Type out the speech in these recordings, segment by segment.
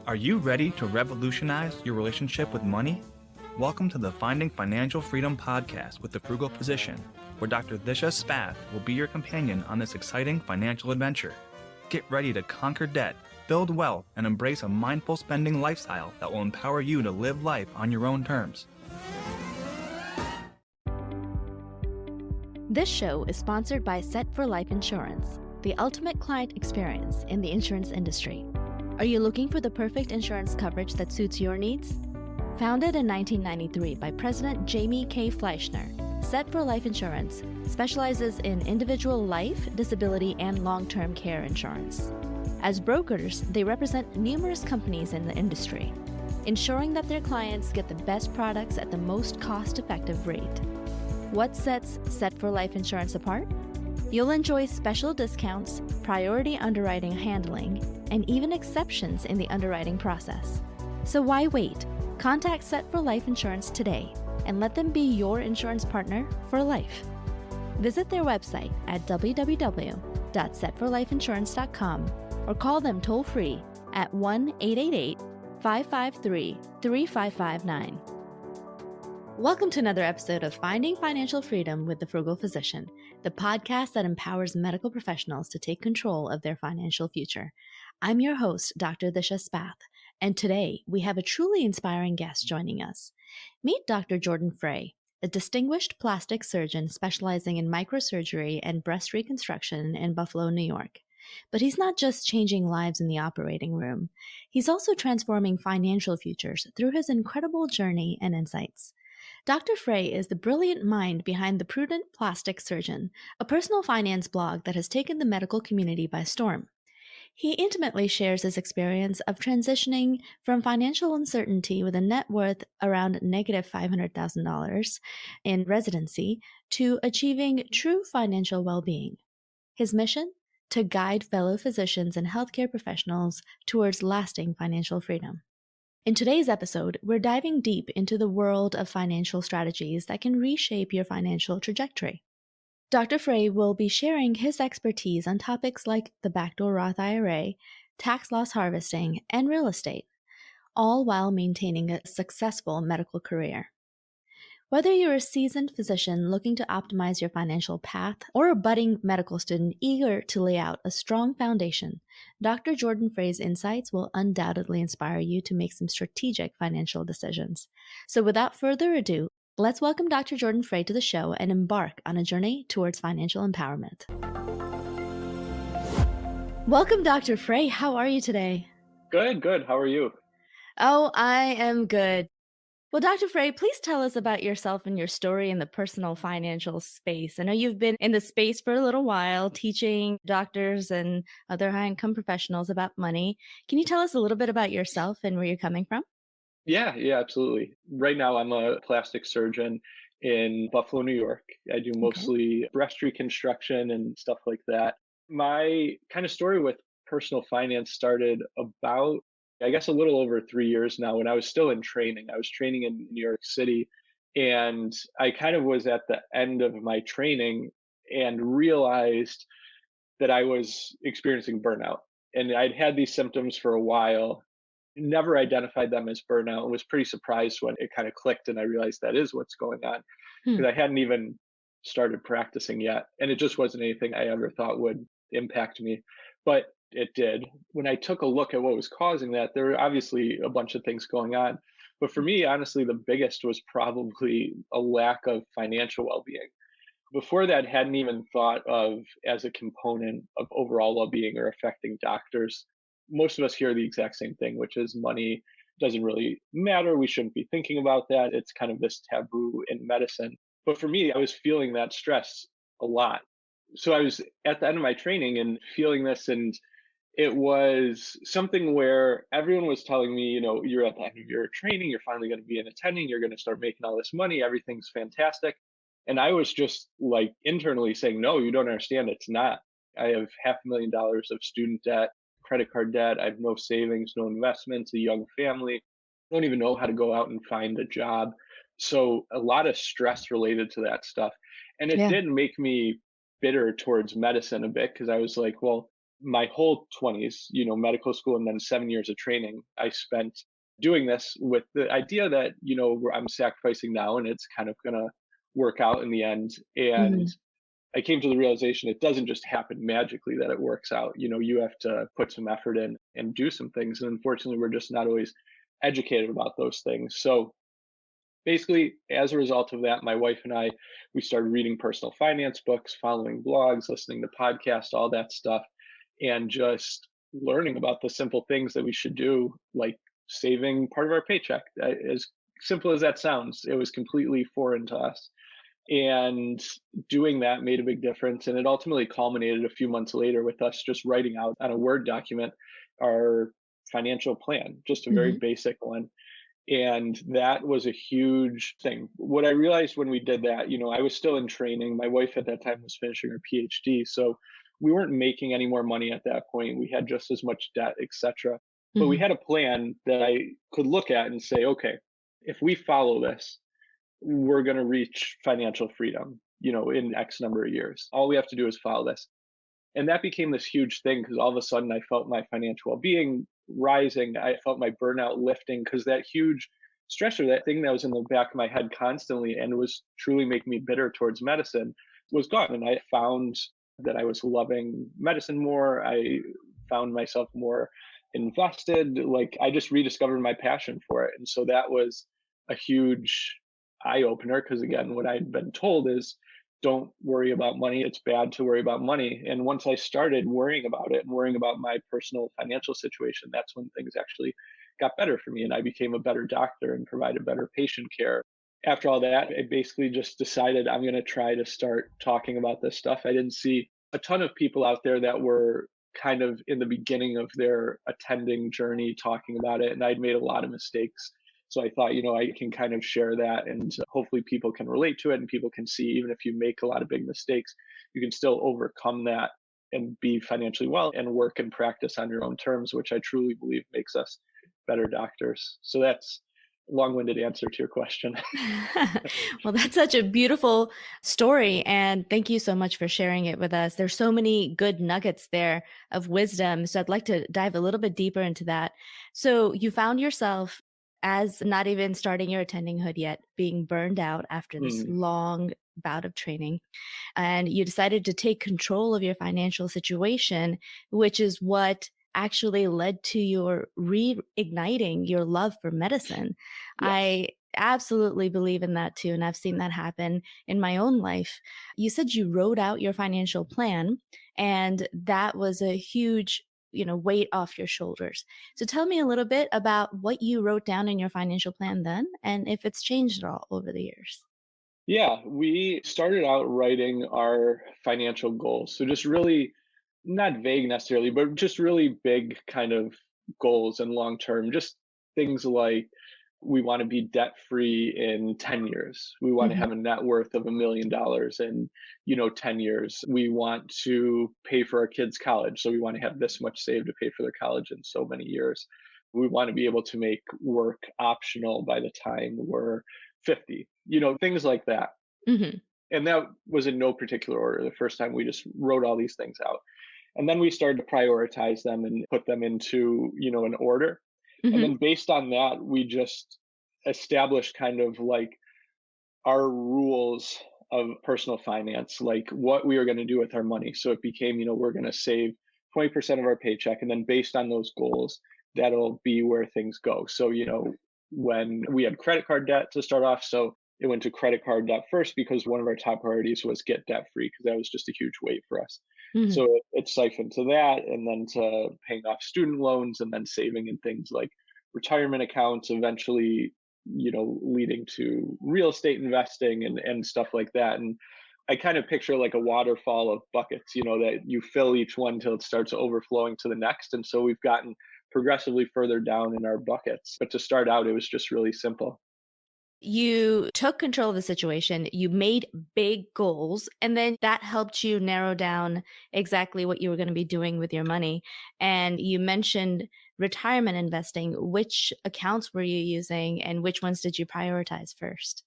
Are you ready to revolutionize your relationship with money? Welcome to the Finding Financial Freedom podcast with the Frugal Physician, where Dr. Disha Spath will be your companion on this exciting financial adventure. Get ready to conquer debt, build wealth, and embrace a mindful spending lifestyle that will empower you to live life on your own terms. This show is sponsored by Set for Life Insurance, the ultimate client experience in the insurance industry. Are you looking for the perfect insurance coverage that suits your needs? Founded in 1993 by President Jamie K. Fleischner, Set for Life Insurance specializes in individual life, disability, and long-term care insurance. As brokers, they represent numerous companies in the industry, ensuring that their clients get the best products at the most cost-effective rate. What sets Set for Life Insurance apart? You'll enjoy special discounts, priority underwriting handling, and even exceptions in the underwriting process. So why wait? Contact Set for Life Insurance today and let them be your insurance partner for life. Visit their website at www.setforlifeinsurance.com or call them toll-free at 1-888-553-3559. Welcome to another episode of Finding Financial Freedom with the Frugal Physician, the podcast that empowers medical professionals to take control of their financial future. I'm your host, Dr. Disha Spath, and today we have a truly inspiring guest joining us. Meet Dr. Jordan Frey, a distinguished plastic surgeon specializing in microsurgery and breast reconstruction in Buffalo, New York. But he's not just changing lives in the operating room. He's also transforming financial futures through his incredible journey and insights. Dr. Frey is the brilliant mind behind the Prudent Plastic Surgeon, a personal finance blog that has taken the medical community by storm. He intimately shares his experience of transitioning from financial uncertainty with a net worth around negative $500,000 in residency to achieving true financial well-being. His mission? To guide fellow physicians and healthcare professionals towards lasting financial freedom. In today's episode, we're diving deep into the world of financial strategies that can reshape your financial trajectory. Dr. Frey will be sharing his expertise on topics like the backdoor Roth IRA, tax loss harvesting, and real estate, all while maintaining a successful medical career. Whether you're a seasoned physician looking to optimize your financial path or a budding medical student eager to lay out a strong foundation, Dr. Jordan Frey's insights will undoubtedly inspire you to make some strategic financial decisions. So without further ado, let's welcome Dr. Jordan Frey to the show and embark on a journey towards financial empowerment. Welcome, Dr. Frey. How are you today? Good. How are you? Oh, I am good. Well, Dr. Frey, please tell us about yourself and your story in the personal financial space. I know you've been in the space for a little while, teaching doctors and other high-income professionals about money. Can you tell us a little bit about yourself and where you're coming from? Yeah, absolutely. Right now, I'm a plastic surgeon in Buffalo, New York. I do mostly breast reconstruction and stuff like that. My kind of story with personal finance started about, I guess, a little over 3 years now when I was still in training. I was training in New York City, and I kind of was at the end of my training and realized that I was experiencing burnout. And I'd had these symptoms for a while, never identified them as burnout, was pretty surprised when it kind of clicked and I realized that is what's going on, because I hadn't even started practicing yet. And it just wasn't anything I ever thought would impact me. But it did. When I took a look at what was causing that, there were obviously a bunch of things going on. But for me, honestly, the biggest was probably a lack of financial well-being. Before that, hadn't even thought of as a component of overall well-being or affecting doctors. Most of us hear the exact same thing, which is money doesn't really matter. We shouldn't be thinking about that. It's kind of this taboo in medicine. But for me, I was feeling that stress a lot. So I was at the end of my training and feeling this, and it was something where everyone was telling me, you're at the end of your training, you're finally going to be an attending, you're going to start making all this money, everything's fantastic. And I was just like internally saying, no, you don't understand, it's not. I have $500,000 of student debt, credit card debt, I have no savings, no investments, a young family, don't even know how to go out and find a job. So a lot of stress related to that stuff. And it did make me bitter towards medicine a bit, because I was like, well, my whole 20s, medical school and then 7 years of training, I spent doing this with the idea that, I'm sacrificing now and it's kind of going to work out in the end. And Hmm. I came to the realization it doesn't just happen magically that it works out. You have to put some effort in and do some things. And unfortunately, we're just not always educated about those things. So basically, as a result of that, my wife and I, we started reading personal finance books, following blogs, listening to podcasts, all that stuff, and just learning about the simple things that we should do, like saving part of our paycheck. As simple as that sounds, it was completely foreign to us. And doing that made a big difference. And it ultimately culminated a few months later with us just writing out on a Word document our financial plan, just a very Hmm. basic one. And that was a huge thing. What I realized when we did that, I was still in training. My wife at that time was finishing her PhD. So we weren't making any more money at that point. We had just as much debt, etc. But we Hmm. had a plan that I could look at and say, okay, if we follow this, we're going to reach financial freedom, in X number of years. All we have to do is follow this. And that became this huge thing because all of a sudden I felt my financial well-being rising. I felt my burnout lifting because that huge stressor, that thing that was in the back of my head constantly and was truly making me bitter towards medicine, was gone. And I found that I was loving medicine more. I found myself more invested. Like I just rediscovered my passion for it. And so that was a huge eye opener because, again, what I'd been told is don't worry about money. It's bad to worry about money. And once I started worrying about it and worrying about my personal financial situation, that's when things actually got better for me. And I became a better doctor and provided better patient care. After all that, I basically just decided I'm going to try to start talking about this stuff. I didn't see a ton of people out there that were kind of in the beginning of their attending journey talking about it. And I'd made a lot of mistakes. So I thought, I can kind of share that and hopefully people can relate to it and people can see, even if you make a lot of big mistakes, you can still overcome that and be financially well and work and practice on your own terms, which I truly believe makes us better doctors. So that's a long-winded answer to your question. Well, that's such a beautiful story. And thank you so much for sharing it with us. There's so many good nuggets there of wisdom. So I'd like to dive a little bit deeper into that. So you found yourself, as not even starting your attending hood yet, being burned out after this Mm, long bout of training. And you decided to take control of your financial situation, which is what actually led to your reigniting your love for medicine. yes. I absolutely believe in that too. And I've seen that happen in my own life. You said you wrote out your financial plan, and that was a huge weight off your shoulders. So tell me a little bit about what you wrote down in your financial plan then, and if it's changed at all over the years. Yeah, we started out writing our financial goals. So just really not vague necessarily, but just really big kind of goals and long term, just things like we want to be debt free in 10 years. We want to Hmm. have a net worth of $1 million in, 10 years. We want to pay for our kids' college. So we want to have this much saved to pay for their college in so many years. We want to be able to make work optional by the time we're 50, things like that. Hmm. And that was in no particular order. The first time we just wrote all these things out. And then we started to prioritize them and put them into, an order. And Hmm. then based on that, we just established kind of like our rules of personal finance, like what we were going to do with our money. So it became, we're going to save 20% of our paycheck. And then based on those goals, that'll be where things go. So, when we had credit card debt to start off, so it went to credit card debt first because one of our top priorities was get debt free because that was just a huge weight for us. Hmm. So it siphoned to that and then to paying off student loans and then saving in things like retirement accounts, eventually leading to real estate investing and stuff like that. And I kind of picture like a waterfall of buckets, that you fill each one till it starts overflowing to the next. And so we've gotten progressively further down in our buckets. But to start out, it was just really simple. You took control of the situation, you made big goals, and then that helped you narrow down exactly what you were going to be doing with your money. And you mentioned retirement investing. Which accounts were you using, and which ones did you prioritize first?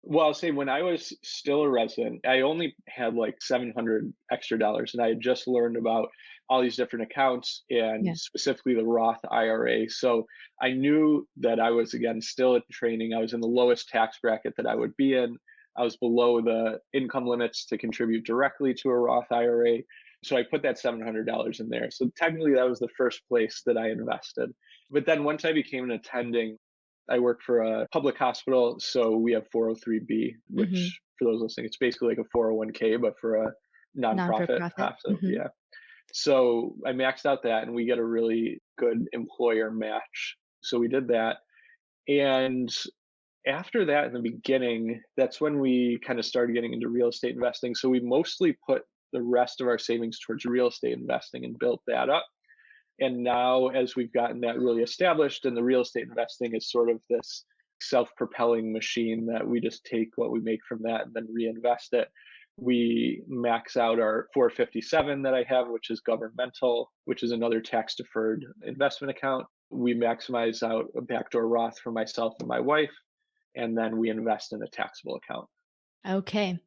Well, I'll say when I was still a resident, I only had like 700 extra dollars, and I had just learned about all these different accounts and Yeah. specifically the Roth IRA. So I knew that I was, again, still in training. I was in the lowest tax bracket that I would be in. I was below the income limits to contribute directly to a Roth IRA. So I put that $700 in there. So technically, that was the first place that I invested. But then once I became an attending, I work for a public hospital. So we have 403B, Mm-hmm. which for those listening, it's basically like a 401k, but for a nonprofit Non-for-profit. hospital. Yeah. So I maxed out that and we get a really good employer match. So we did that. And after that, in the beginning, that's when we kind of started getting into real estate investing. So we mostly put the rest of our savings towards real estate investing and built that up. And now, as we've gotten that really established, and the real estate investing is sort of this self propelling machine that we just take what we make from that and then reinvest it. We max out our 457 that I have, which is governmental, which is another tax deferred investment account. We maximize out a backdoor Roth for myself and my wife, and then we invest in a taxable account. Okay.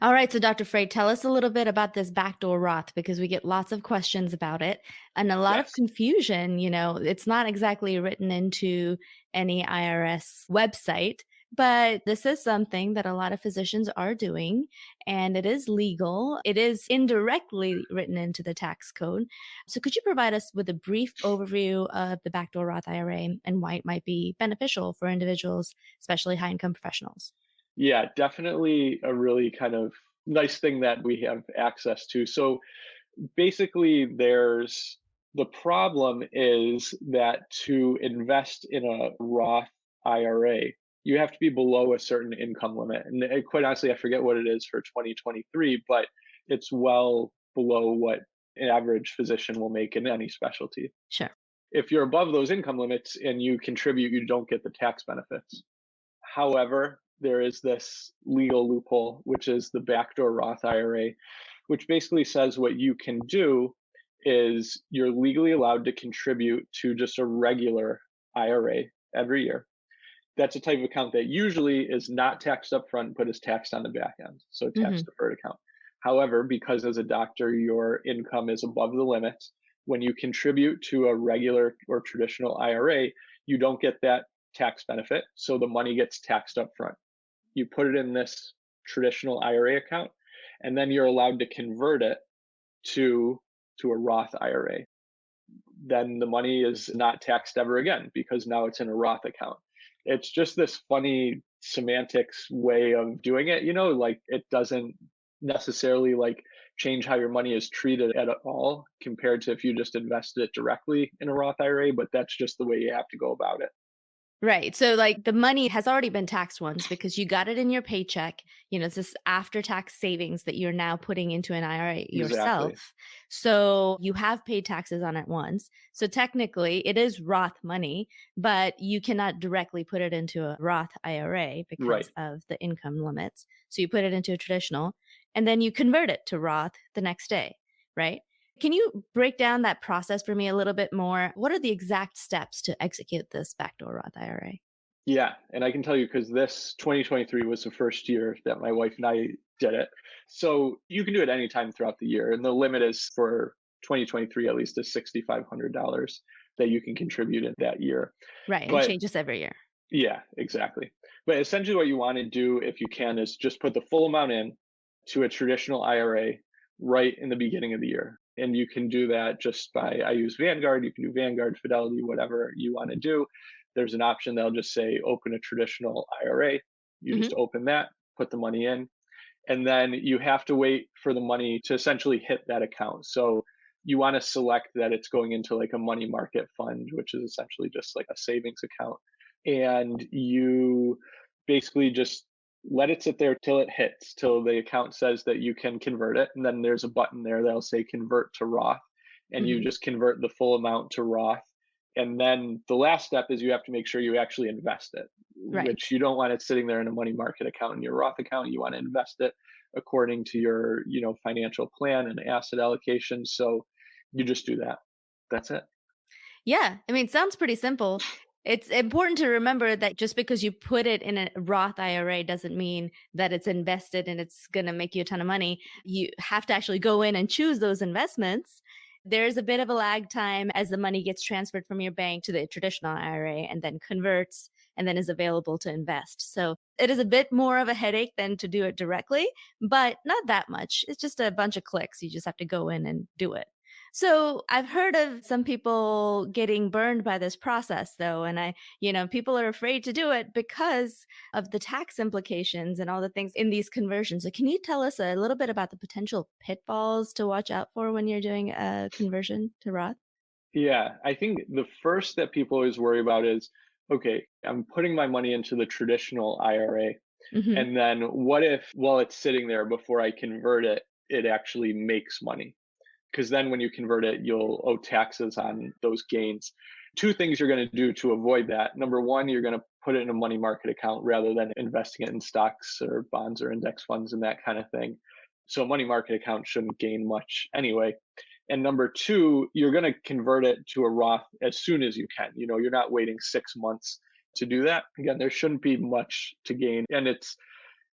All right. So, Dr. Frey, tell us a little bit about this backdoor Roth because we get lots of questions about it and a lot of Yes. confusion. It's not exactly written into any IRS website, but this is something that a lot of physicians are doing and it is legal. It is indirectly written into the tax code. So, could you provide us with a brief overview of the backdoor Roth IRA and why it might be beneficial for individuals, especially high income professionals? Yeah, definitely a really kind of nice thing that we have access to. So basically, there's the problem is that to invest in a Roth IRA, you have to be below a certain income limit. And quite honestly, I forget what it is for 2023, but it's well below what an average physician will make in any specialty. Sure. If you're above those income limits and you contribute, you don't get the tax benefits. However, there is this legal loophole, which is the backdoor Roth IRA, which basically says what you can do is you're legally allowed to contribute to just a regular IRA every year. That's a type of account that usually is not taxed up front, but is taxed on the back end. So tax deferred account. However, because as a doctor, your income is above the limit, when you contribute to a regular or traditional IRA, you don't get that tax benefit. So the money gets taxed up front. You put it in this traditional IRA account, and then you're allowed to convert it to a Roth IRA. Then the money is not taxed ever again because now it's in a Roth account. It's just this funny semantics way of doing it, like it doesn't necessarily like change how your money is treated at all compared to if you just invested it directly in a Roth IRA, but that's just the way you have to go about it. Right. So like the money has already been taxed once because you got it in your paycheck. It's this after tax savings that you're now putting into an IRA yourself. Exactly. So you have paid taxes on it once. So technically it is Roth money, but you cannot directly put it into a Roth IRA because Right. of the income limits. So you put it into a traditional and then you convert it to Roth the next day, right? Can you break down that process for me a little bit more? What are the exact steps to execute this backdoor Roth IRA? Yeah, and I can tell you because this 2023 was the first year that my wife and I did it. So you can do it anytime throughout the year. And the limit is for 2023, at least, is $6,500 that you can contribute in that year. Right. And it But changes every year. yeah, exactly. But essentially, what you want to do, if you can, is just put the full amount in to a traditional IRA right in the beginning of the year. And you can do that just by, I use Vanguard, you can do Vanguard, Fidelity, whatever you want to do. There's an option that'll just say open a traditional IRA. You just open that, put the money in, and then you have to wait for the money to essentially hit that account. So you want to select that it's going into like a money market fund, which is essentially just like a savings account. And you basically just let it sit there till it hits, till the account says that you can convert it. And then there's a button there that'll say convert to Roth. And you just convert the full amount to Roth. And then the last step is you have to make sure you actually invest it, Right. which you don't want it sitting there in a money market account in your Roth account. You want to invest it according to your, financial plan and asset allocation. So you just do that. That's it. Yeah. I mean, it sounds pretty simple. It's important to remember that just because you put it in a Roth IRA doesn't mean that it's invested and it's going to make you a ton of money. You have to actually go in and choose those investments. There's a bit of a lag time as the money gets transferred from your bank to the traditional IRA and then converts and then is available to invest. So it is a bit more of a headache than to do it directly, but not that much. It's just a bunch of clicks. You just have to go in and do it. So I've heard of some people getting burned by this process though. And people are afraid to do it because of the tax implications and all the things in these conversions. So can you tell us a little bit about the potential pitfalls to watch out for when you're doing a conversion to Roth? Yeah, I think the first that people always worry about is, okay, I'm putting my money into the traditional IRA. Hmm. And then what if, while it's sitting there before I convert it, it actually makes money? Because then when you convert it, you'll owe taxes on those gains. Two things you're going to do to avoid that. Number one, you're going to put it in a money market account rather than investing it in stocks or bonds or index funds and that kind of thing. So a money market account shouldn't gain much anyway. And number two, you're going to convert it to a Roth as soon as you can. You're not waiting 6 months to do that. Again, there shouldn't be much to gain. And it's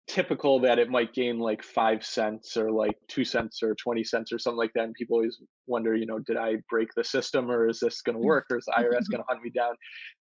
typical that it might gain like 5 cents or like 2 cents or 20 cents or something like that. And people always wonder, did I break the system or is this going to work or is the IRS going to hunt me down?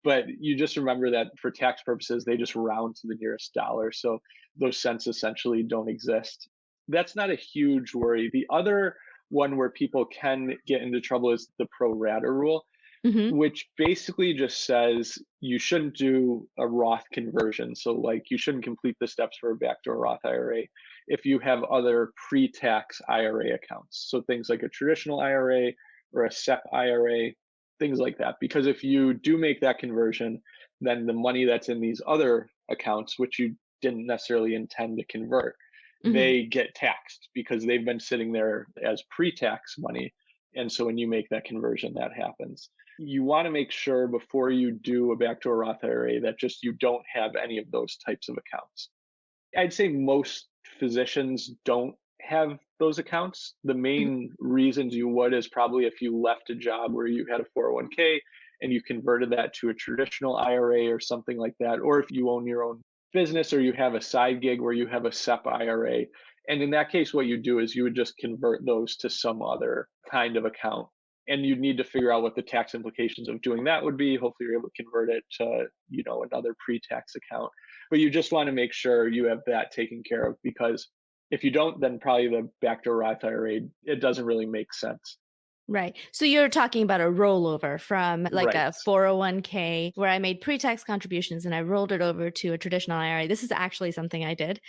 But you just remember that for tax purposes, they just round to the nearest dollar. So those cents essentially don't exist. That's not a huge worry. The other one where people can get into trouble is the pro rata rule, Hmm. which basically just says you shouldn't do a Roth conversion. So like you shouldn't complete the steps for a backdoor Roth IRA if you have other pre-tax IRA accounts. So things like a traditional IRA or a SEP IRA, things like that. Because if you do make that conversion, then the money that's in these other accounts, which you didn't necessarily intend to convert, Hmm. they get taxed because they've been sitting there as pre-tax money. And so when you make that conversion, that happens. You want to make sure before you do a backdoor Roth IRA that just you don't have any of those types of accounts. I'd say most physicians don't have those accounts. The main reasons you would is probably if you left a job where you had a 401k and you converted that to a traditional IRA or something like that, or if you own your own business or you have a side gig where you have a SEP IRA. And in that case, what you do is you would just convert those to some other kind of account. And you'd need to figure out what the tax implications of doing that would be. Hopefully you're able to convert it to, another pre-tax account. But you just want to make sure you have that taken care of, because if you don't, then probably the backdoor Roth IRA, it doesn't really make sense. Right. So you're talking about a rollover from like Right. a 401k where I made pre-tax contributions and I rolled it over to a traditional IRA. This is actually something I did,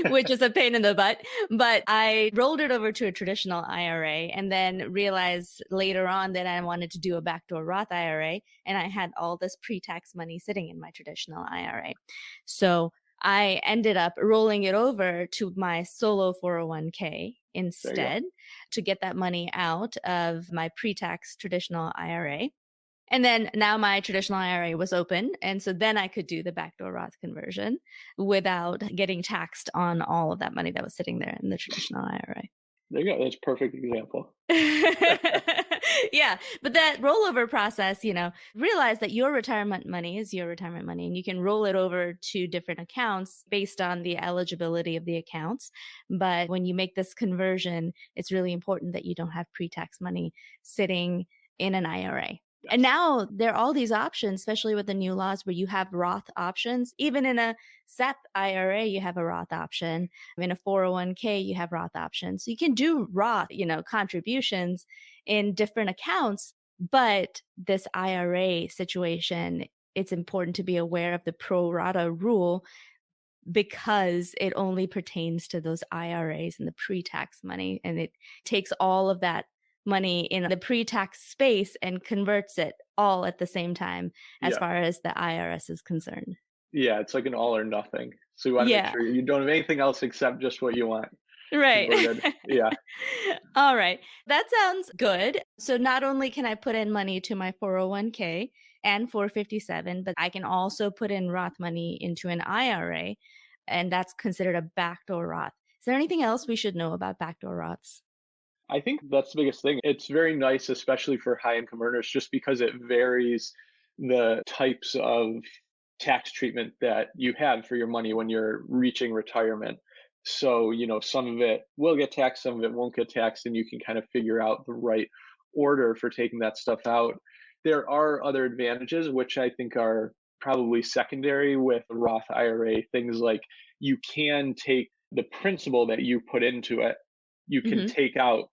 which is a pain in the butt. But I rolled it over to a traditional IRA and then realized later on that I wanted to do a backdoor Roth IRA. And I had all this pre-tax money sitting in my traditional IRA. So I ended up rolling it over to my solo 401k There you go. instead to get that money out of my pre-tax traditional IRA. And then now my traditional IRA was open. And so then I could do the backdoor Roth conversion without getting taxed on all of that money that was sitting there in the traditional IRA. There you go. That's a perfect example. Yeah. But that rollover process, realize that your retirement money is your retirement money and you can roll it over to different accounts based on the eligibility of the accounts. But when you make this conversion, it's really important that you don't have pre-tax money sitting in an IRA. And Yes. now there are all these options, especially with the new laws where you have Roth options. Even in a SEP IRA, you have a Roth option. In a 401k, you have Roth options. So you can do Roth, contributions in different accounts. But this IRA situation, it's important to be aware of the pro rata rule because it only pertains to those IRAs and the pre-tax money. And it takes all of that money in the pre-tax space and converts it all at the same time as Yeah. far as the IRS is concerned. Yeah. It's like an all or nothing. So you want to make Yeah, sure you don't have anything else except just what you want right. converted. Yeah. All right. That sounds good. So not only can I put in money to my 401k and 457, but I can also put in Roth money into an IRA, and that's considered a backdoor Roth. Is there anything else we should know about backdoor Roths? I think that's the biggest thing. It's very nice, especially for high income earners, just because it varies the types of tax treatment that you have for your money when you're reaching retirement. So, some of it will get taxed, some of it won't get taxed, and you can kind of figure out the right order for taking that stuff out. There are other advantages, which I think are probably secondary with a Roth IRA. Things like you can take the principal that you put into it, you can Hmm. take out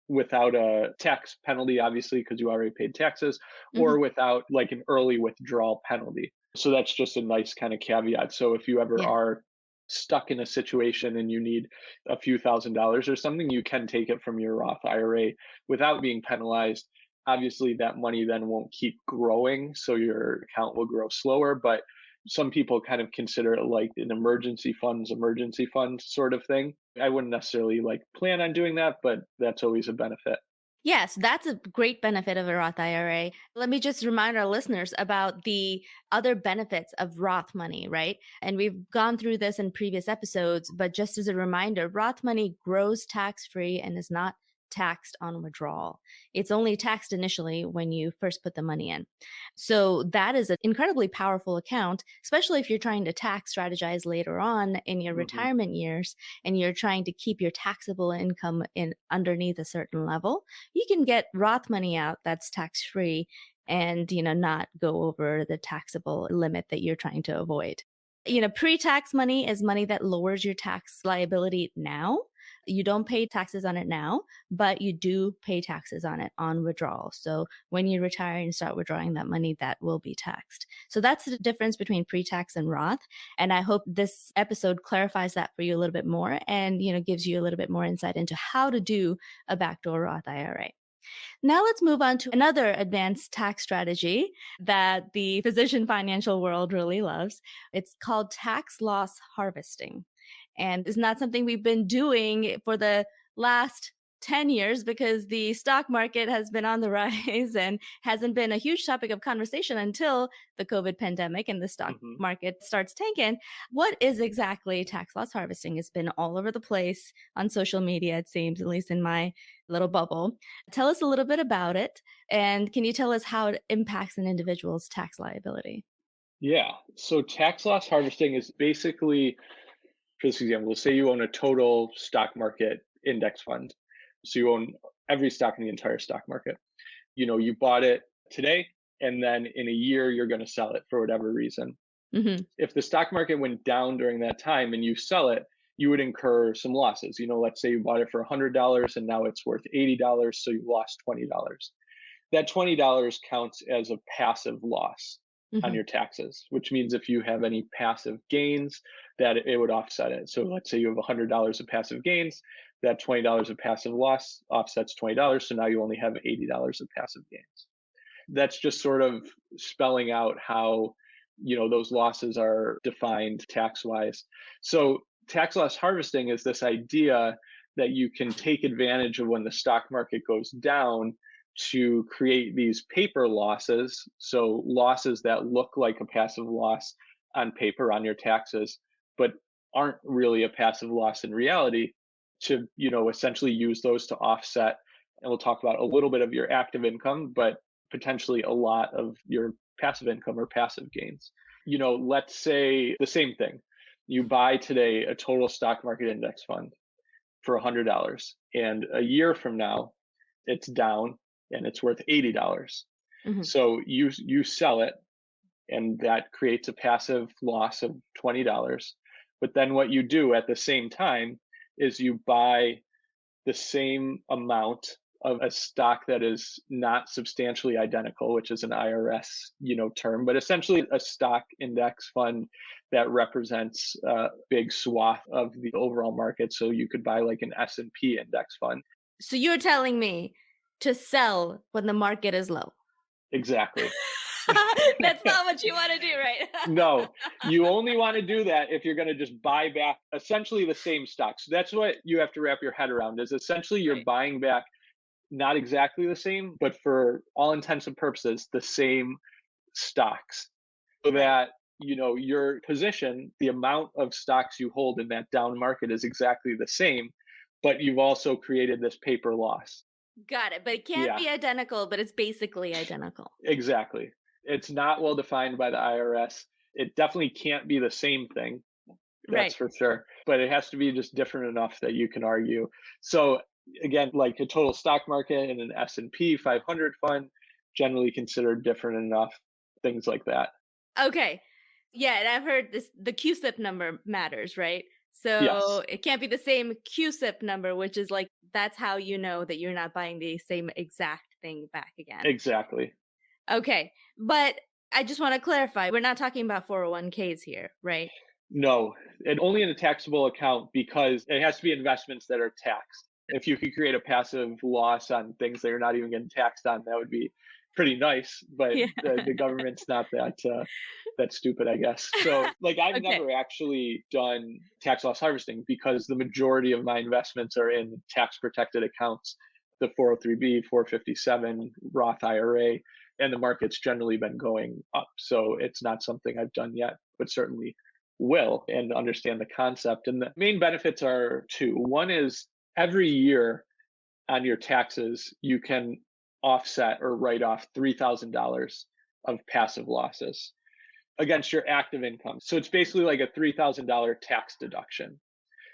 without a tax penalty, obviously, because you already paid taxes, Hmm. or without like an early withdrawal penalty. So that's just a nice kind of caveat. So if you ever Yeah. are stuck in a situation and you need a few $1,000s or something, you can take it from your Roth IRA without being penalized. Obviously, that money then won't keep growing, so your account will grow slower. But some people kind of consider it like an emergency fund sort of thing. I wouldn't necessarily like plan on doing that, but that's always a benefit. Yes, that's a great benefit of a Roth IRA. Let me just remind our listeners about the other benefits of Roth money, right? And we've gone through this in previous episodes, but just as a reminder, Roth money grows tax free and is not taxed on withdrawal. It's only taxed initially when you first put the money in. So that is an incredibly powerful account, especially if you're trying to tax strategize later on in your Hmm. retirement years and you're trying to keep your taxable income in underneath a certain level. You can get Roth money out that's tax free and, not go over the taxable limit that you're trying to avoid. Pre-tax money is money that lowers your tax liability now. You don't pay taxes on it now, but you do pay taxes on it on withdrawal. So when you retire and start withdrawing that money, that will be taxed. So that's the difference between pre-tax and Roth. And I hope this episode clarifies that for you a little bit more and, gives you a little bit more insight into how to do a backdoor Roth IRA. Now let's move on to another advanced tax strategy that the physician financial world really loves. It's called tax loss harvesting. And it's not something we've been doing for the last 10 years because the stock market has been on the rise and hasn't been a huge topic of conversation until the COVID pandemic and the stock Hmm. market starts tanking. What is exactly tax loss harvesting? It's been all over the place on social media, it seems, at least in my little bubble. Tell us a little bit about it. And can you tell us how it impacts an individual's tax liability? Yeah. So tax loss harvesting is basically, for this example, say you own a total stock market index fund. So you own every stock in the entire stock market. You bought it today, and then in a year, you're going to sell it for whatever reason. Hmm. If the stock market went down during that time and you sell it, you would incur some losses. Let's say you bought it for $100 and now it's worth $80, so you lost $20. That $20 counts as a passive loss on Hmm. your taxes, which means if you have any passive gains, that it would offset it. So let's say you have $100 of passive gains, that $20 of passive loss offsets $20. So now you only have $80 of passive gains. That's just sort of spelling out how those losses are defined tax wise. So tax loss harvesting is this idea that you can take advantage of when the stock market goes down to create these paper losses. So losses that look like a passive loss on paper on your taxes, but aren't really a passive loss in reality, to essentially use those to offset. And we'll talk about a little bit of your active income, but potentially a lot of your passive income or passive gains. Let's say the same thing. You buy today a total stock market index fund for $100, and a year from now, it's down and it's worth $80. Hmm. So you sell it, and that creates a passive loss of $20. But then what you do at the same time is you buy the same amount of a stock that is not substantially identical, which is an IRS, term, but essentially a stock index fund that represents a big swath of the overall market. So you could buy like an S&P index fund. So you're telling me to sell when the market is low. Exactly. That's not what you want to do, right? No, you only want to do that if you're going to just buy back essentially the same stock. So that's what you have to wrap your head around, is essentially you're Right. buying back not exactly the same, but for all intents and purposes, the same stocks. So Right. that, your position, the amount of stocks you hold in that down market is exactly the same, but you've also created this paper loss. Got it. But it can't Yeah, be identical, but it's basically identical. exactly. It's not well defined by the IRS. It definitely can't be the same thing. That's Right. for sure. But it has to be just different enough that you can argue. So again, like a total stock market and an S&P 500 fund, generally considered different enough, things like that. Okay. Yeah, and I've heard this the CUSIP number matters, right? Yes, So it can't be the same CUSIP number, which is like that's how you know that you're not buying the same exact thing back again. exactly. Okay. But I just want to clarify, we're not talking about 401ks here, right? No, and only in a taxable account because it has to be investments that are taxed. If you could create a passive loss on things that you're not even getting taxed on, that would be pretty nice. But Yeah. the government's not that stupid, I guess. So, like, I've Okay. never actually done tax loss harvesting because the majority of my investments are in tax protected accounts, the 403b, 457, Roth IRA, and the market's generally been going up. So it's not something I've done yet, but certainly will and understand the concept. And the main benefits are two. One is every year on your taxes, you can offset or write off $3,000 of passive losses against your active income. So it's basically like a $3,000 tax deduction.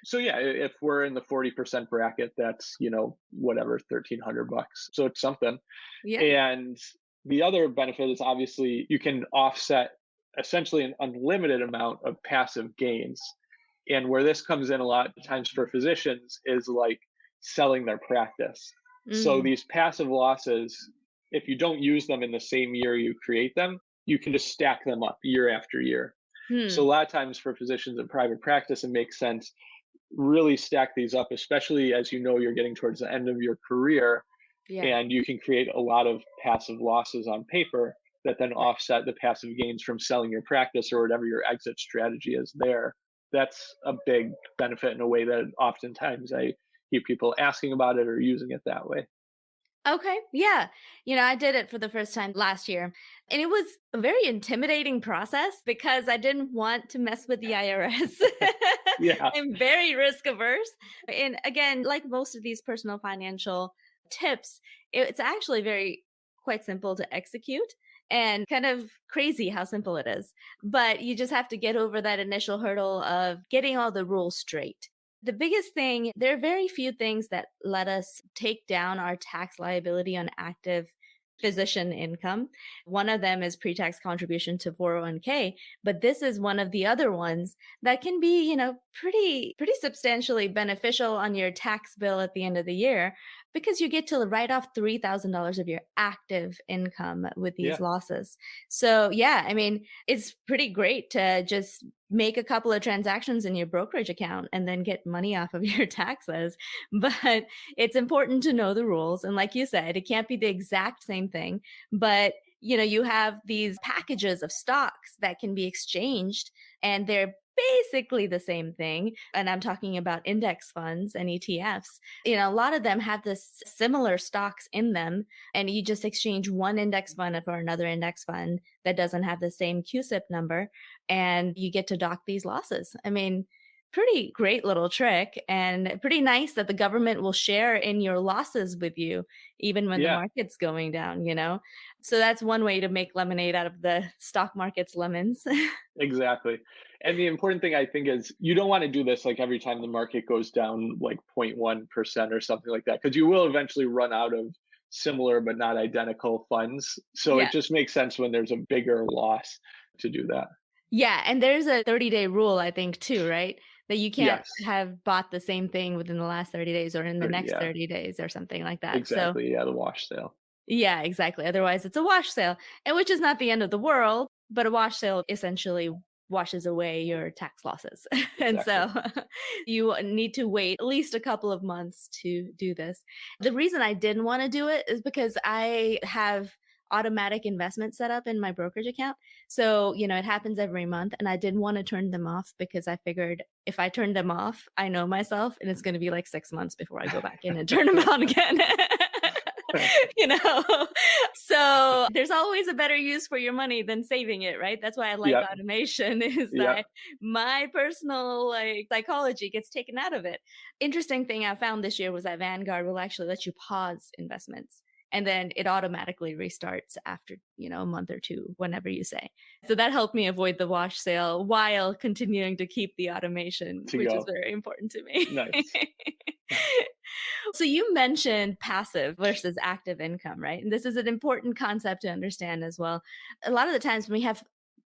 So yeah, if we're in the 40% bracket, that's, whatever, 1,300 bucks. So it's something. Yeah. And the other benefit is obviously you can offset essentially an unlimited amount of passive gains. And where this comes in a lot of times for physicians is like selling their practice. So Mm. these passive losses, if you don't use them in the same year you create them, you can just stack them up year after year. So a Hmm. lot of times for physicians in private practice, it makes sense really stack these up, especially as you're getting towards the end of your career Yeah. and you can create a lot of passive losses on paper that then Right. offset the passive gains from selling your practice or whatever your exit strategy is there. That's a big benefit in a way that oftentimes I hear people asking about it or using it that way. Okay. Yeah. I did it for the first time last year. And it was a very intimidating process because I didn't want to mess with the IRS. Yeah, I'm very risk averse. And again, like most of these personal financial tips, it's actually very quite simple to execute and kind of crazy how simple it is. But you just have to get over that initial hurdle of getting all the rules straight. The biggest thing, there are very few things that let us take down our tax liability on active physician income. One of them is pre-tax contribution to 401k, but this is one of the other ones that can be, pretty substantially beneficial on your tax bill at the end of the year because you get to write off $3,000 of your active income with these yeah, losses. So, yeah, I mean, it's pretty great to just make a couple of transactions in your brokerage account and then get money off of your taxes. But it's important to know the rules. And like you said, it can't be the exact same thing, but you have these packages of stocks that can be exchanged and they're basically the same thing. And I'm talking about index funds and ETFs. A lot of them have this similar stocks in them, and you just exchange one index fund for another index fund that doesn't have the same CUSIP number, and you get to dock these losses. I mean, pretty great little trick and pretty nice that the government will share in your losses with you, even when the yeah. market's going down. So that's one way to make lemonade out of the stock market's lemons. Exactly. And the important thing I think is you don't want to do this like every time the market goes down like 0.1% or something like that, because you will eventually run out of similar but not identical funds. So it Yeah. just makes sense when there's a bigger loss to do that. Yeah, and there's a 30-day rule, I think, too, right? That you can't Yes. have bought the same thing within the last 30 days or in the next Yeah, 30 days or something like that. So, exactly. Yeah, the wash sale. yeah, exactly. Otherwise, it's a wash sale, and which is not the end of the world, but a wash sale essentially washes away your tax losses. And Exactly. so you need to wait at least a couple of months to do this. The reason I didn't want to do it is because I have automatic investment set up in my brokerage account. So, it happens every month and I didn't want to turn them off because I figured if I turn them off, I know myself and it's going to be like 6 months before I go back in and turn them on again. you know so there's always a better use for your money than saving it, right? That's why I like Yep. automation is Yep. that my personal psychology gets taken out of it. Interesting thing I found this year was that Vanguard will actually let you pause investments and then it automatically restarts after, a month or two, whenever you say. So that helped me avoid the wash sale while continuing to keep the automation, To which is go. very important to me. Nice. So you mentioned passive versus active income, right? And this is an important concept to understand as well. A lot of the times when we have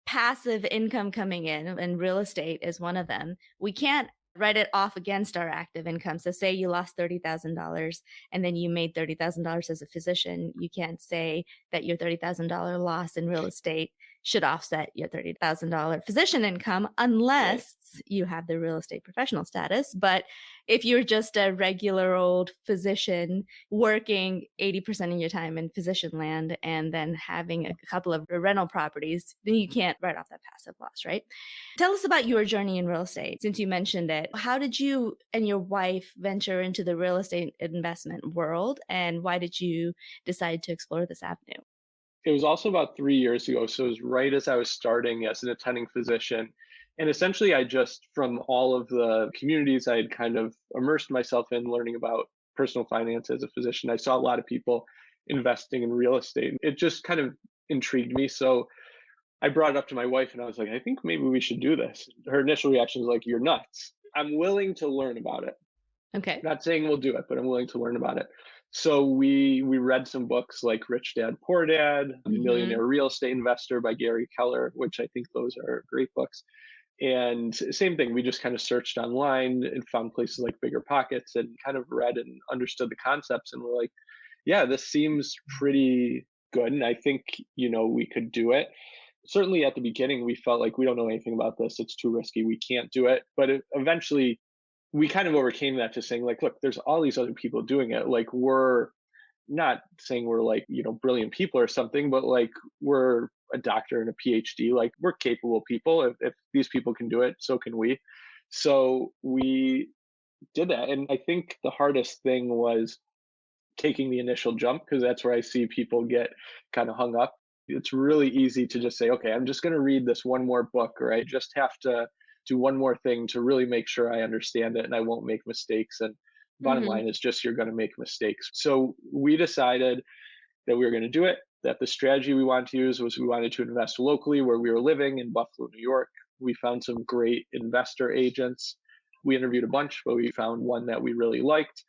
passive income coming in, and real estate is one of them, we can't write it off against our active income. So say you lost $30,000 and then you made $30,000 as a physician, you can't say that your $30,000 loss in real estate should offset your $30,000 physician income unless you have the real estate professional status. But if you're just a regular old physician working 80% of your time in physician land and then having a couple of rental properties, then you can't write off that passive loss, right? Tell us about your journey in real estate, since you mentioned it. How did you and your wife venture into the real estate investment world, and why did you decide to explore this avenue? It was also about 3 years ago. So it was right as I was starting as an attending physician. And essentially, I just, from all of the communities I had kind of immersed myself in learning about personal finance as a physician, I saw a lot of people investing in real estate. It just kind of intrigued me. So I brought it up to my wife and I was like, I think maybe we should do this. Her initial reaction was like, you're nuts. I'm willing to learn about it. Okay. Not saying we'll do it, but I'm willing to learn about it. So we read some books like Rich Dad Poor Dad, The Millionaire Real Estate Investor by Gary Keller, which I think those are great books. And same thing, we just kind of searched online and found places like Bigger Pockets and kind of read and understood the concepts. And we're like, yeah, this seems pretty good. And I think, we could do it. Certainly at the beginning, we felt like we don't know anything about this. It's too risky. We can't do it. But eventually, we kind of overcame that to saying like, look, there's all these other people doing it. Like, we're not saying we're like, brilliant people or something, but like we're a doctor and a PhD, like we're capable people. If these people can do it, so can we. So we did that. And I think the hardest thing was taking the initial jump, because that's where I see people get kind of hung up. It's really easy to just say, okay, I'm just going to read this one more book, or I just have to do one more thing to really make sure I understand it and I won't make mistakes. And bottom line is just you're going to make mistakes. So we decided that we were going to do it, that the strategy we wanted to use was we wanted to invest locally where we were living in Buffalo, New York. We found some great investor agents. We interviewed a bunch, but we found one that we really liked.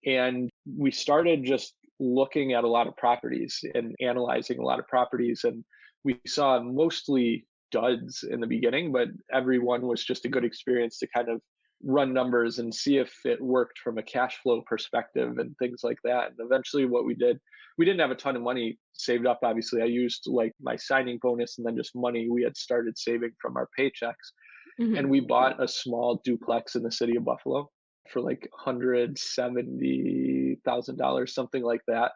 And we started just looking at a lot of properties and analyzing a lot of properties. And we saw mostly duds in the beginning, but everyone was just a good experience to kind of run numbers and see if it worked from a cash flow perspective and things like that. And eventually what we did, we didn't have a ton of money saved up. Obviously, I used like my signing bonus and then just money we had started saving from our paychecks. And we bought a small duplex in the city of Buffalo for like $170,000, something like that.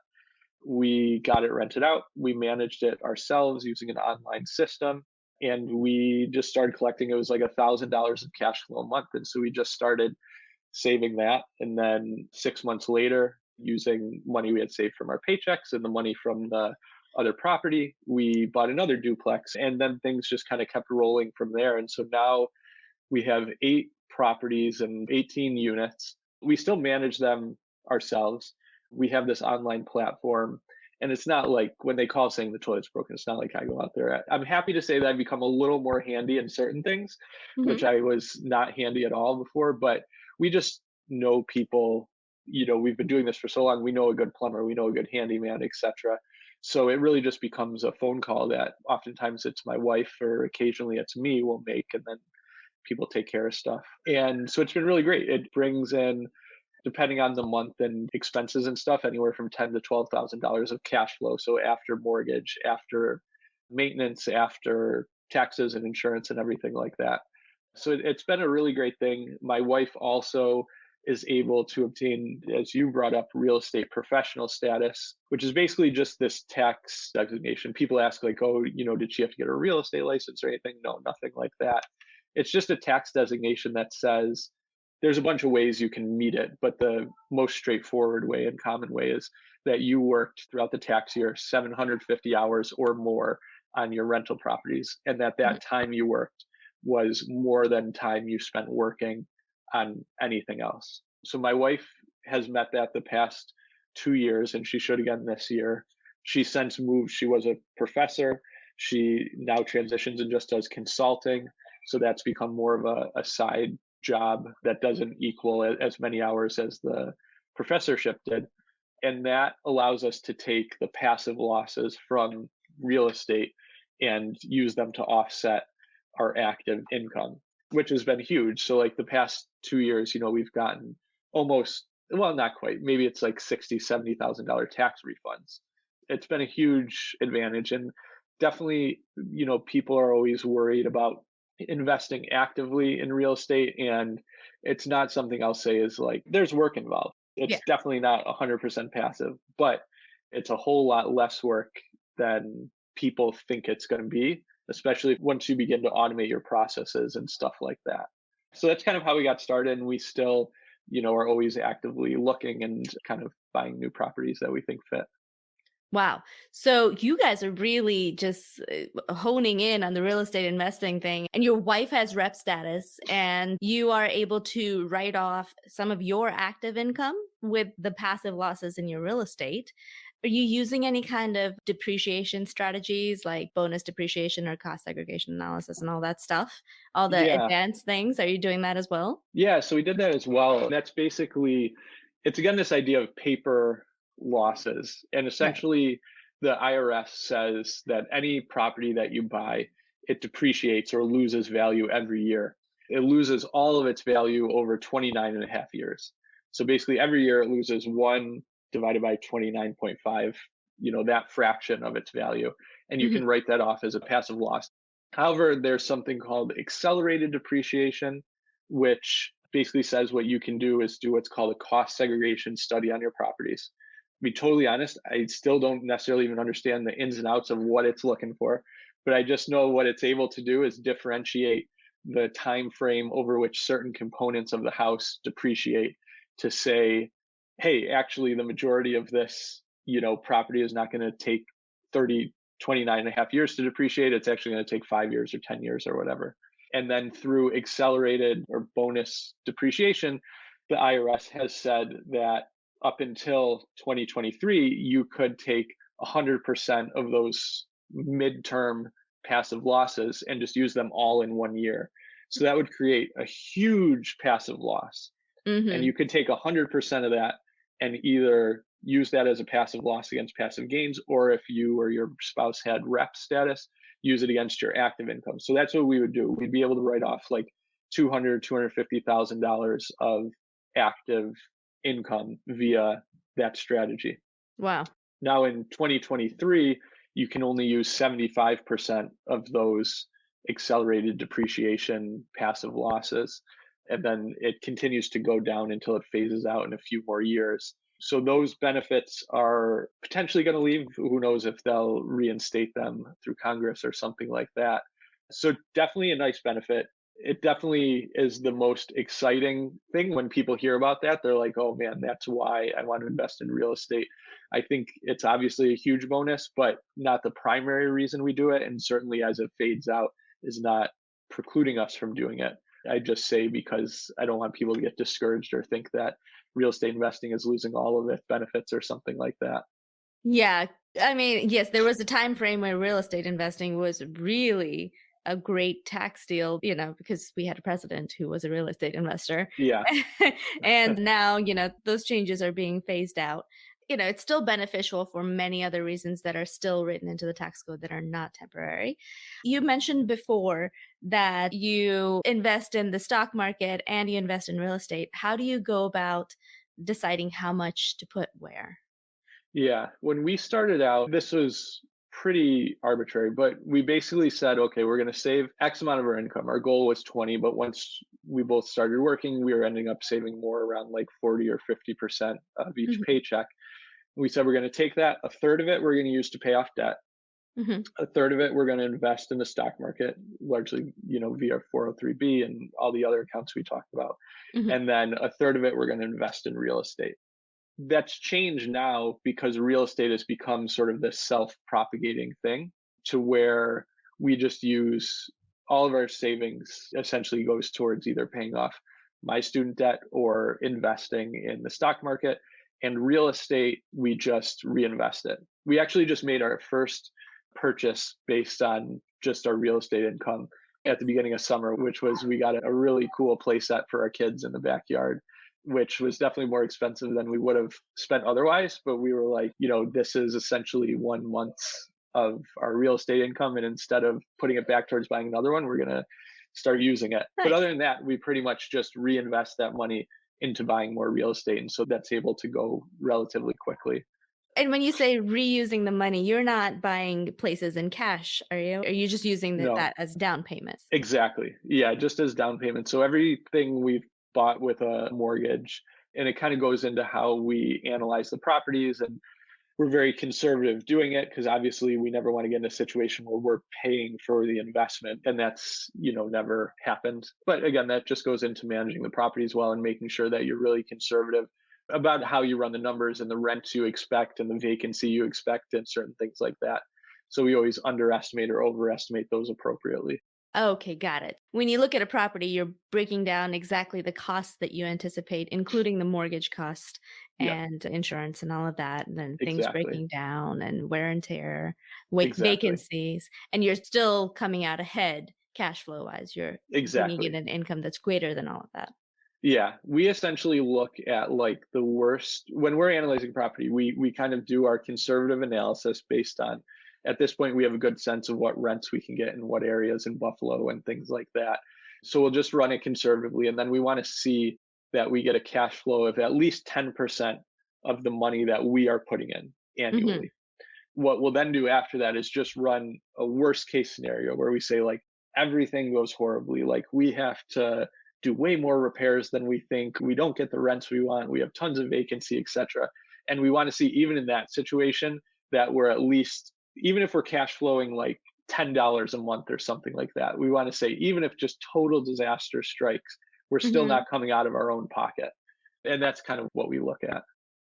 We got it rented out. We managed it ourselves using an online system. And we just started collecting. It was like $1,000 of cash flow a month. And so we just started saving that. And then 6 months later, using money we had saved from our paychecks and the money from the other property, we bought another duplex. And then things just kind of kept rolling from there. And so now we have 8 properties and 18 units. We still manage them ourselves. We have this online platform. And it's not like when they call saying the toilet's broken, it's not like I go out there. I'm happy to say that I've become a little more handy in certain things, which I was not handy at all before. But we just know people, we've been doing this for so long. We know a good plumber, we know a good handyman, etc. So it really just becomes a phone call that oftentimes it's my wife or occasionally it's me will make, and then people take care of stuff. And so it's been really great. It brings in, depending on the month and expenses and stuff, anywhere from $10,000 to $12,000 of cash flow. So after mortgage, after maintenance, after taxes and insurance and everything like that. So it's been a really great thing. My wife also is able to obtain, as you brought up, real estate professional status, which is basically just this tax designation. People ask like, oh, did she have to get a real estate license or anything? No, nothing like that. It's just a tax designation that says there's a bunch of ways you can meet it, but the most straightforward way and common way is that you worked throughout the tax year 750 hours or more on your rental properties, and that time you worked was more than time you spent working on anything else. So my wife has met that the past 2 years, and she should again this year. She since moved. She was a professor. She now transitions and just does consulting. So that's become more of a side job that doesn't equal as many hours as the professorship did. And that allows us to take the passive losses from real estate and use them to offset our active income, which has been huge. So like the past 2 years, we've gotten almost, well, not quite, maybe it's like $70,000 tax refunds. It's been a huge advantage. And definitely, people are always worried about investing actively in real estate. And it's not something I'll say is like, there's work involved. Yeah. It's definitely not 100% passive, but it's a whole lot less work than people think it's going to be, especially once you begin to automate your processes and stuff like that. So that's kind of how we got started. And we still, are always actively looking and kind of buying new properties that we think fit. Wow. So you guys are really just honing in on the real estate investing thing, and your wife has rep status, and you are able to write off some of your active income with the passive losses in your real estate. Are you using any kind of depreciation strategies like bonus depreciation or cost segregation analysis and all that stuff? All the Yeah. advanced things? Are you doing that as well? Yeah. So we did that as well. And that's basically, it's again, this idea of paper losses. And essentially, the IRS says that any property that you buy, it depreciates or loses value every year. It loses all of its value over 29 and a half years. So basically, every year it loses 1 divided by 29.5, that fraction of its value. And you can write that off as a passive loss. However, there's something called accelerated depreciation, which basically says what you can do is do what's called a cost segregation study on your properties. To be totally honest, I still don't necessarily even understand the ins and outs of what it's looking for, but I just know what it's able to do is differentiate the time frame over which certain components of the house depreciate to say, hey, actually the majority of this, property is not going to take 29 and a half years to depreciate. It's actually going to take 5 years or 10 years or whatever. And then through accelerated or bonus depreciation, the IRS has said that up until 2023, you could take 100% of those midterm passive losses and just use them all in 1 year. So that would create a huge passive loss. And you could take 100% of that and either use that as a passive loss against passive gains, or if you or your spouse had rep status, use it against your active income. So that's what we would do. We'd be able to write off like $250,000 of active income via that strategy. Wow. Now in 2023, you can only use 75% of those accelerated depreciation passive losses. And then it continues to go down until it phases out in a few more years. So those benefits are potentially going to leave. Who knows if they'll reinstate them through Congress or something like that. So definitely a nice benefit. It definitely is the most exciting thing when people hear about that. They're like, oh man, that's why I want to invest in real estate. I think it's obviously a huge bonus, but not the primary reason we do it. And certainly as it fades out is not precluding us from doing it. I just say because I don't want people to get discouraged or think that real estate investing is losing all of its benefits or something like that. Yeah. I mean, yes, there was a time frame where real estate investing was really a great tax deal, because we had a president who was a real estate investor. Yeah. And now, those changes are being phased out. It's still beneficial for many other reasons that are still written into the tax code that are not temporary. You mentioned before that you invest in the stock market and you invest in real estate. How do you go about deciding how much to put where? Yeah. When we started out, this was pretty arbitrary, but we basically said, okay, we're going to save X amount of our income. Our goal was 20, but once we both started working, we were ending up saving more around like 40 or 50% of each paycheck. We said we're going to take that, a third of it we're going to use to pay off debt. A third of it we're going to invest in the stock market, largely, via 403B and all the other accounts we talked about. And then a third of it we're going to invest in real estate. That's changed now because real estate has become sort of this self-propagating thing to where we just use all of our savings essentially goes towards either paying off my student debt or investing in the stock market. And real estate, we just reinvest it. We actually just made our first purchase based on just our real estate income at the beginning of summer, which was we got a really cool play set for our kids in the backyard, which was definitely more expensive than we would have spent otherwise. But we were like, this is essentially 1 month of our real estate income. And instead of putting it back towards buying another one, we're going to start using it. Nice. But other than that, we pretty much just reinvest that money into buying more real estate. And so that's able to go relatively quickly. And when you say reusing the money, you're not buying places in cash, are you? Are you just using No. that as down payments? Exactly. Yeah, just as down payment. So everything we've bought with a mortgage, and it kind of goes into how we analyze the properties, and we're very conservative doing it because obviously we never want to get in a situation where we're paying for the investment, and that's never happened. But again, that just goes into managing the properties well and making sure that you're really conservative about how you run the numbers and the rents you expect and the vacancy you expect and certain things like that. So we always underestimate or overestimate those appropriately. Okay, got it. When you look at a property, you're breaking down exactly the costs that you anticipate, including the mortgage cost Yeah, and insurance and all of that, and then things exactly. breaking down and wear and tear, Exactly. vacancies, and you're still coming out ahead cash flow wise. You're bringing in Exactly. an income that's greater than all of that. Yeah, we essentially look at like the worst when we're analyzing property. We kind of do our conservative analysis based on at this point we have a good sense of what rents we can get in what areas in Buffalo and things like that. So we'll just run it conservatively, and then we want to see that we get a cash flow of at least 10% of the money that we are putting in Hmm. annually. What we'll then do after that is just run a worst case scenario where we say like everything goes horribly, like we have to do way more repairs than we think, we don't get the rents we want, we have tons of vacancy, etc. And we want to see even in that situation that we're at least, even if we're cash flowing like $10 a month or something like that, we want to say even if just total disaster strikes, we're still Hmm. not coming out of our own pocket. And that's kind of what we look at.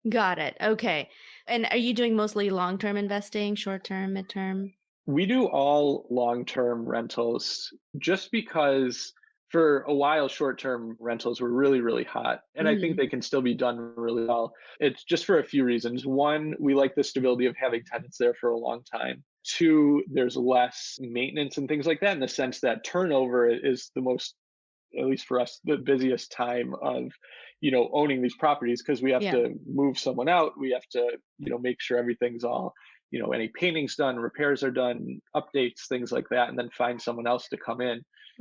Got it. Okay. And are you doing mostly long-term investing, short-term, mid-term? We do all long-term rentals just because for a while short-term rentals were really, really hot. And I think Hmm. they can still be done really well. It's just for a few reasons. One, we like the stability of having tenants there for a long time. Two, there's less maintenance and things like that in the sense that turnover is the most, at least for us, the busiest time of owning these properties because we have Yeah. to move someone out, we have to make sure everything's all any painting's done, repairs are done, updates, things like that, and then find someone else to come in.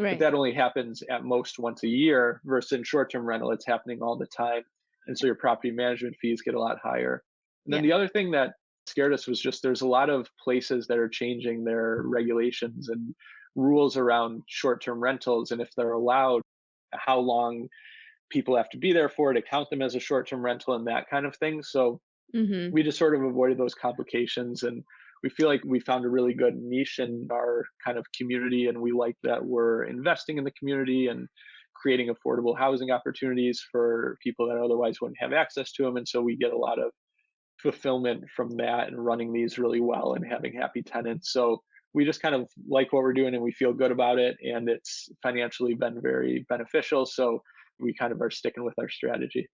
But Right. that only happens at most once a year versus in short-term rental it's happening all the time, and so your property management fees get a lot higher. And then Yeah. the other thing that scared us was just there's a lot of places that are changing their regulations and rules around short-term rentals, and if they're allowed, how long people have to be there for to count them as a short-term rental and that kind of thing. So Hmm. we just sort of avoided those complications, and we feel like we found a really good niche in our kind of community, and we like that we're investing in the community and creating affordable housing opportunities for people that otherwise wouldn't have access to them. And so we get a lot of fulfillment from that and running these really well and having happy tenants. So we just kind of like what we're doing and we feel good about it, and it's financially been very beneficial. So we kind of are sticking with our strategy.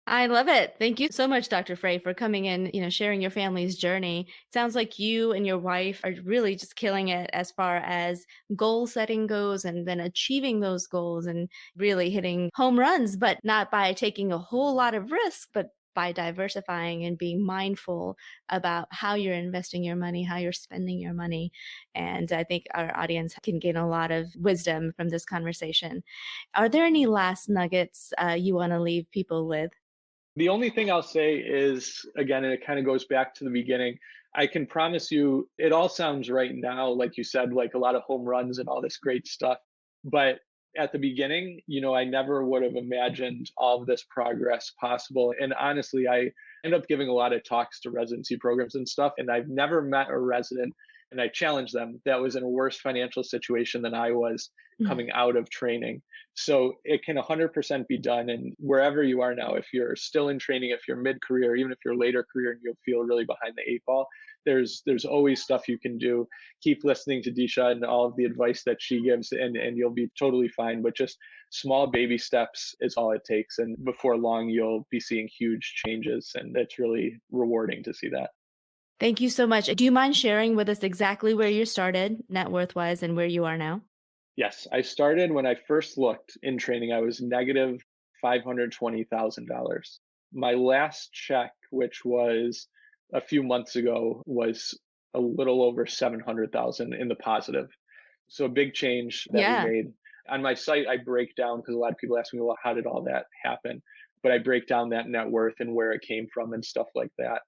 I love it. Thank you so much, Dr. Frey, for coming in, sharing your family's journey. Sounds like you and your wife are really just killing it as far as goal setting goes and then achieving those goals and really hitting home runs, but not by taking a whole lot of risk, but by diversifying and being mindful about how you're investing your money, how you're spending your money. And I think our audience can gain a lot of wisdom from this conversation. Are there any last nuggets you want to leave people with? The only thing I'll say is, again, and it kind of goes back to the beginning, I can promise you it all sounds right now, like you said, like a lot of home runs and all this great stuff. But at the beginning, I never would have imagined all of this progress possible. And honestly, I end up giving a lot of talks to residency programs and stuff, and I've never met a resident and I challenged them, that was in a worse financial situation than I was coming out of training. So it can 100% be done. And wherever you are now, if you're still in training, if you're mid-career, even if you're later career and you'll feel really behind the eight ball, there's always stuff you can do. Keep listening to Disha and all of the advice that she gives, and you'll be totally fine. But just small baby steps is all it takes. And before long, you'll be seeing huge changes. And it's really rewarding to see that. Thank you so much. Do you mind sharing with us exactly where you started, net worth-wise, and where you are now? Yes, I started when I first looked in training, I was negative $520,000. My last check, which was a few months ago, was a little over 700,000 in the positive. So a big change that we made. On my site, I break down, because a lot of people ask me, well, how did all that happen? But I break down that net worth and where it came from and stuff like that.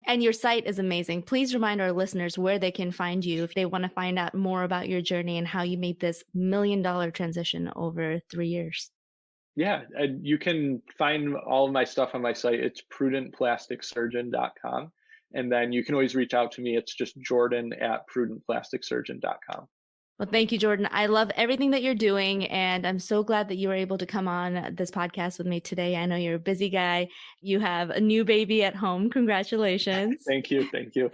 And your site is amazing. Please remind our listeners where they can find you if they want to find out more about your journey and how you made this $1 million transition over 3 years. Yeah, you can find all of my stuff on my site. It's prudentplasticsurgeon.com. And then you can always reach out to me. It's just jordan@prudentplasticsurgeon.com. Well, thank you, Jordan. I love everything that you're doing, and I'm so glad that you were able to come on this podcast with me today. I know you're a busy guy. You have a new baby at home. Congratulations. Thank you. Thank you.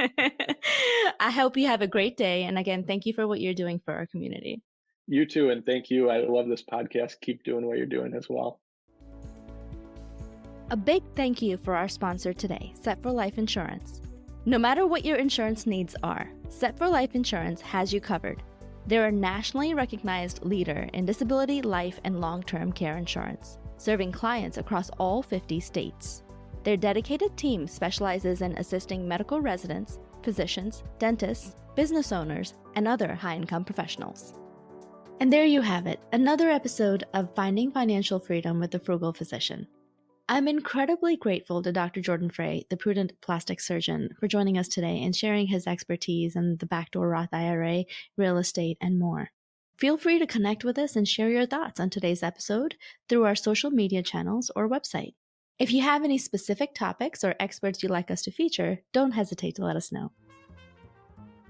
I hope you have a great day. And again, thank you for what you're doing for our community. You too, and thank you. I love this podcast. Keep doing what you're doing as well. A big thank you for our sponsor today, Set for Life Insurance. No matter what your insurance needs are, Set for Life Insurance has you covered. They're a nationally recognized leader in disability, life, and long-term care insurance, serving clients across all 50 states. Their dedicated team specializes in assisting medical residents, physicians, dentists, business owners, and other high-income professionals. And there you have it, another episode of Finding Financial Freedom with the Frugal Physician. I'm incredibly grateful to Dr. Jordan Frey, the Prudent Plastic Surgeon, for joining us today and sharing his expertise in the backdoor Roth IRA, real estate, and more. Feel free to connect with us and share your thoughts on today's episode through our social media channels or website. If you have any specific topics or experts you'd like us to feature, don't hesitate to let us know.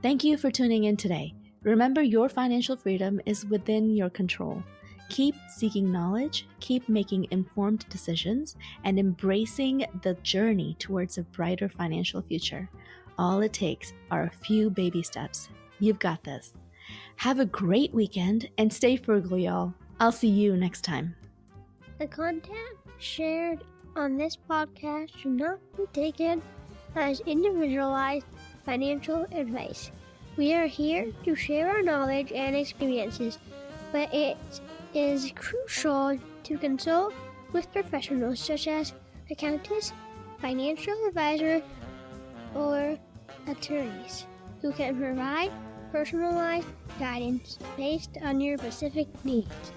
Thank you for tuning in today. Remember, your financial freedom is within your control. Keep seeking knowledge, keep making informed decisions, and embracing the journey towards a brighter financial future. All it takes are a few baby steps. You've got this. Have a great weekend and stay frugal, y'all. I'll see you next time. The content shared on this podcast should not be taken as individualized financial advice. We are here to share our knowledge and experiences, but it is crucial to consult with professionals such as accountants, financial advisors, or attorneys who can provide personalized guidance based on your specific needs.